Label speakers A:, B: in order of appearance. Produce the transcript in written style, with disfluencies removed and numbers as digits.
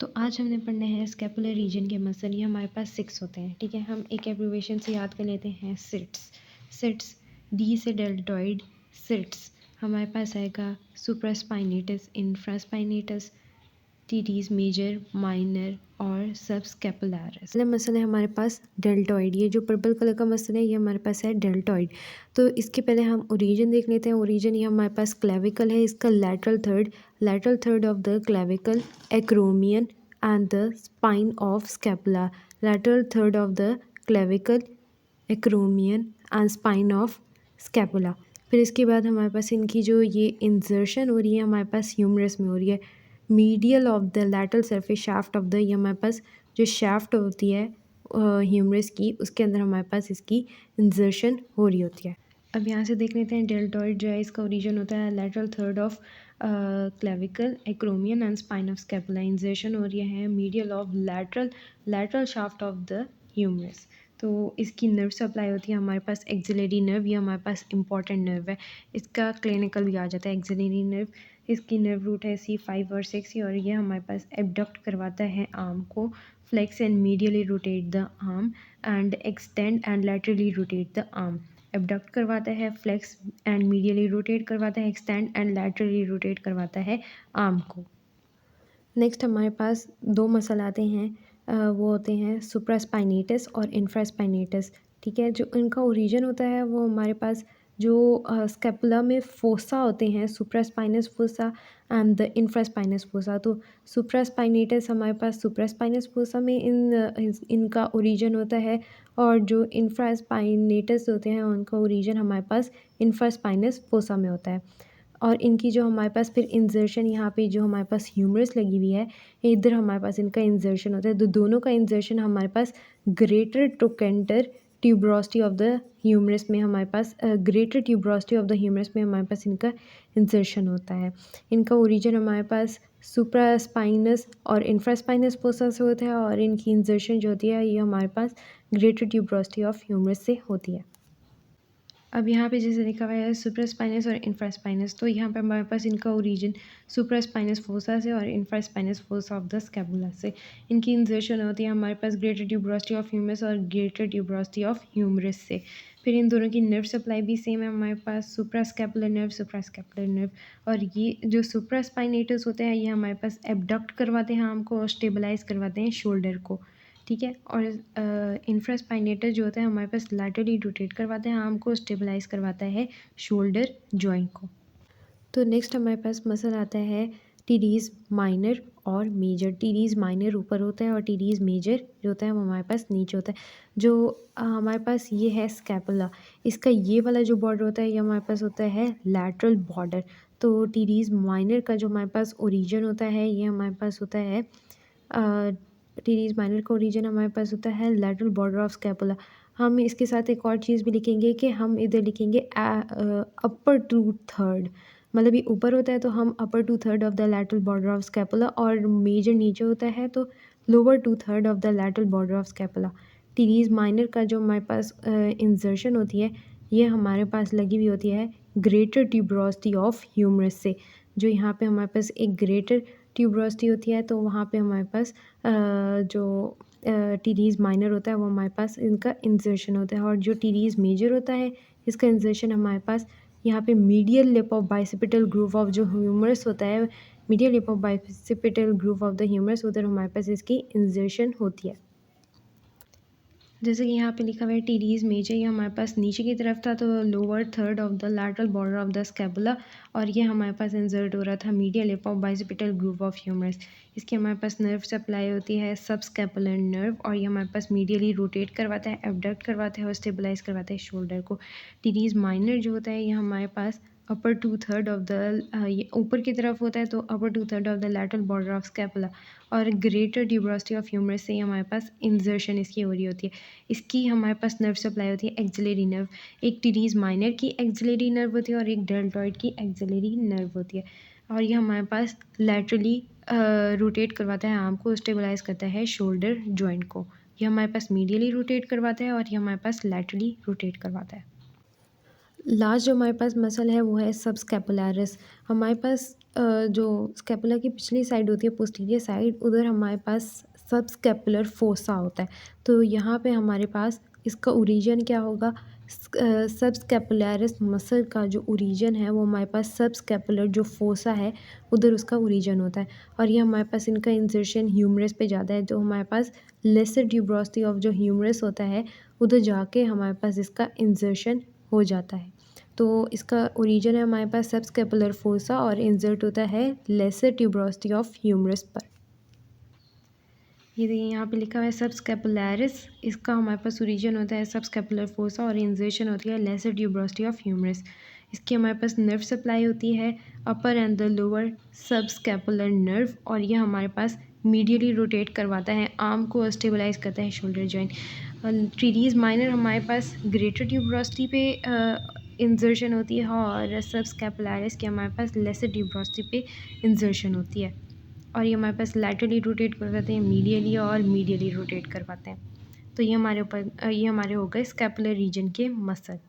A: तो आज हमने पढ़ने हैं स्कैपुलर रीजन के मसल। ये हमारे पास 6 होते हैं। ठीक है, हम एक एब्रिविएशन से याद कर लेते हैं, सिट्स। सिट्स, डी से डेल्टॉइड, सिट्स। हमारे पास आएगा सुप्रास्पाइनेटस, इंफ्रास्पाइनेटस, टीटीज मेजर, माइनर और सब स्कैपुलारिस। पहला मसल है हमारे पास डेल्टॉइड। ये जो पर्पल कलर का मसल है ये हमारे पास है डेल्टॉइड। तो इसके पहले हम ओरिजिन देख लेते हैं। ओरिजिन ये हमारे पास क्लेविकल है, इसका lateral third of the clavicle, acromion and the spine of scapula. Lateral third of the clavicle, acromion and spine of scapula. फिर इसके बाद हमारे पास इनकी जो ये इंजर्शन हो रही है हमारे पास ह्यूमरस में हो रही है, medial of the lateral surface shaft of the, ये हमारे पास जो शाफ्ट होती है ह्यूमरस की, उसके अंदर हमारे पास इसकी इंजर्शन हो रही होती है। अब यहाँ से देख लेते हैं, डेल्टॉइड जो है इसका ओरिजिन होता है lateral third of clavicle, acromion and spine of scapula. Insertion हो रही है medial of lateral shaft of the humerus. तो इसकी नर्व सप्लाई होती है हमारे पास एक्सिलरी नर्व। ये हमारे पास इंपॉर्टेंट नर्व है, इसका क्लिनिकल भी आ जाता है एक्सिलरी नर्व। इसकी नर्व रूट है C5 और 6 और ये हमारे पास एबडक्ट करवाता है आर्म को, flex and medially rotate the arm and extend and laterally rotate the arm. Abduct करवाता है, फ्लेक्स एंड मीडियली रोटेट करवाता है, एक्सटेंड एंड लैटरली रोटेट करवाता है आर्म को। नेक्स्ट हमारे पास दो मसल आते हैं, वो होते हैं सुप्रास्पाइनेटस और इंफ्रास्पाइनेटस। ठीक है, जो इनका ओरिजिन होता है वो हमारे पास जो स्कैपुला में फोसा होते हैं, supraspinous fossa and the infraspinous fossa. तो सुप्रास्पाइनेटस हमारे पास सुप्रास्पाइनस फोसा में इनका ओरिजिन होता है और जो इंफ्रास्पाइनेटस होते हैं उनका ओरिजिन हमारे पास इंफ्रास्पाइनस फोसा में होता है। और इनकी जो हमारे पास फिर इंजर्शन, यहाँ पे जो हमारे पास ह्यूमरस लगी हुई है इधर हमारे पास इनका इंजर्शन होता है। तो दोनों का इंजर्शन हमारे पास greater trochanter tuberosity of the humerus में हमारे पास greater tuberosity of the humerus में हमारे पास इनका इंजर्शन होता है। इनका ओरिजिन हमारे पास सुप्रास्पाइनस और इंफ्रास्पाइनस फोसा से होता है और इनकी इंजर्शन जो होती है ये हमारे पास ग्रेटर ट्यूबरोसिटी ऑफ ह्यूमरस से होती है। अब यहाँ पे जैसे लिखा हुआ है सुप्रास्पाइनस और इंफ्रास्पाइनस, तो यहाँ पे हमारे पास इनका ओरिजिन सुप्रास्पाइनस फोसा से और infraspinous fossa of the scapula से। इनकी इंजर्शन होती है हमारे पास ग्रेटर ट्यूबरोसिटी ऑफ ह्यूमरस और ग्रेटर ट्यूबरोसिटी ऑफ ह्यूमरस से। फिर इन दोनों की नर्व सप्लाई भी सेम है हमारे पास, सुप्रास्कैपुलर नर्व। और ये जो सुप्रास्पाइनेटस होते हैं ये हमारे पास एबडक्ट करवाते हैं आर्म को और स्टेबलाइज करवाते हैं शोल्डर को। ठीक है, और इंफ्रास्पाइनेटर जो होता है हमारे पास लैटरली रोटेट करवाता है आर्म को, स्टेबलाइज करवाता है शोल्डर जॉइंट को। तो नेक्स्ट हमारे पास मसल आता है टीडीज माइनर और मेजर। टीडीज माइनर ऊपर होता है और टीडीज मेजर जो होता है वो हमारे पास नीचे होता है। जो हमारे पास ये है स्कैपुला, इसका ये वाला जो बॉर्डर होता है ये हमारे पास होता है लैटरल बॉर्डर। तो टीडीज माइनर का जो हमारे पास ओरिजिन होता है ये हमारे पास होता है टीडीज माइनर का ओरिजिन हमारे पास होता है लैटरल बॉर्डर ऑफ स्कैपुला। हम इसके साथ एक और चीज़ भी लिखेंगे कि हम इधर लिखेंगे अपर टू थर्ड, मतलब ये ऊपर होता है तो हम upper two third of the lateral border of scapula, और मेजर नीचे होता है तो lower two third of the lateral border of scapula. Teres minor का जो हमारे पास इंजर्शन होती है ये हमारे पास लगी हुई होती है ग्रेटर ट्यूबरोसिटी ऑफ ह्यूमरस से। जो यहाँ पे हमारे पास एक ग्रेटर ट्यूबरोसिटी होती है तो वहाँ पे हमारे पास जो टीडीज माइनर होता है वो हमारे पास इनका इंजर्शन होता है, और जो टीडीज मेजर होता है इसका इंजर्शन हमारे पास यहाँ पे medial lip of bicipital groove of जो ह्यूमरस होता है, medial lip of bicipital groove of the humerus, उधर हमारे पास इसकी इंजर्शन होती है। जैसे कि यहाँ पे लिखा हुआ है टीडीज मेजर, ये हमारे पास नीचे की तरफ था तो lower third of the lateral border of the scapula, और ये हमारे पास इंसर्ट हो रहा था medial lip of bicipital groove of humerus. इसकी हमारे पास नर्व सप्लाई होती है सब स्कैपुलर नर्व, और ये हमारे पास मीडियली रोटेट करवाता है, एबडक्ट करवाता है और स्टेबलाइज करवाता है शोल्डर को। टीडीज माइनर जो होता है ये हमारे पास upper two third of the, ये ऊपर की तरफ होता है तो upper two third of the lateral border of scapula, और ग्रेटर ट्यूबरोसिटी ऑफ ह्यूमरस से हमारे पास इंजर्शन इसकी हो रही होती है। इसकी हमारे पास नर्व सप्लाई होती है एक्सिलरी नर्व। एक टीडीज माइनर की एक्सिलरी नर्व होती है और एक डेल्टॉइड की एक्सिलरी नर्व होती है, और ये हमारे पास लैटरली रोटेट करवाता है आर्म को, स्टेबलाइज करता है शोल्डर जॉइंट को। ये हमारे पास मीडियली रोटेट करवाता है और ये हमारे पास लैटरली रोटेट करवाता है। लास्ट जो हमारे पास मसल है वो है सब स्कैपुलारिस। हमारे पास जो स्कैपुला की पिछली साइड होती है पोस्टीरियर साइड, उधर हमारे पास सबस्कैपुलर फोसा होता है। तो यहाँ पे हमारे पास इसका ओरिजिन क्या होगा, सबस्कैपुलरिस मसल का जो ओरिजिन है वो हमारे पास सबस्कैपुलर जो फोसा है उधर उसका ओरिजिन होता है। और ये हमारे पास इनका इंसर्शन ह्यूमरस पे ज़्यादा है, जो हमारे पास लेसर ट्यूबरोसिटी ऑफ जो ह्यूमरस होता है उधर जाके हमारे पास इसका इंसर्शन हो जाता है। तो इसका ओरिजिन है हमारे पास सबस्कैपुलर फोसा और इंसर्ट होता है लेसर ट्यूबरोसिटी ऑफ ह्यूमरस पर। ये देखिए यहाँ पे लिखा हुआ है सबस्कैपुलरिस, इसका हमारे पास ओरिजिन होता है सबस्कैपुलर फोसा और इंसर्शन होती है लेसर ट्यूबरोसिटी ऑफ ह्यूमरस। इसकी हमारे पास नर्व सप्लाई होती है upper and the lower subscapular nerve, और ये हमारे पास मीडियली रोटेट करवाता है, आर्म को स्टेबलाइज करता है शोल्डर जॉइंट। टीरीज माइनर हमारे पास ग्रेटर ट्यूबरोसिटी पे इंसर्शन होती है और सबस्कैपुलरिस की हमारे पास लेसर ट्यूबरोसिटी पे इंसर्शन होती है। और ये हमारे पास लैटरली रोटेट करवाते हैं मीडियली और मीडियली रोटेट करवाते हैं। तो ये हमारे ऊपर ये हमारे हो गए स्कैपुलर रीजन के मसल।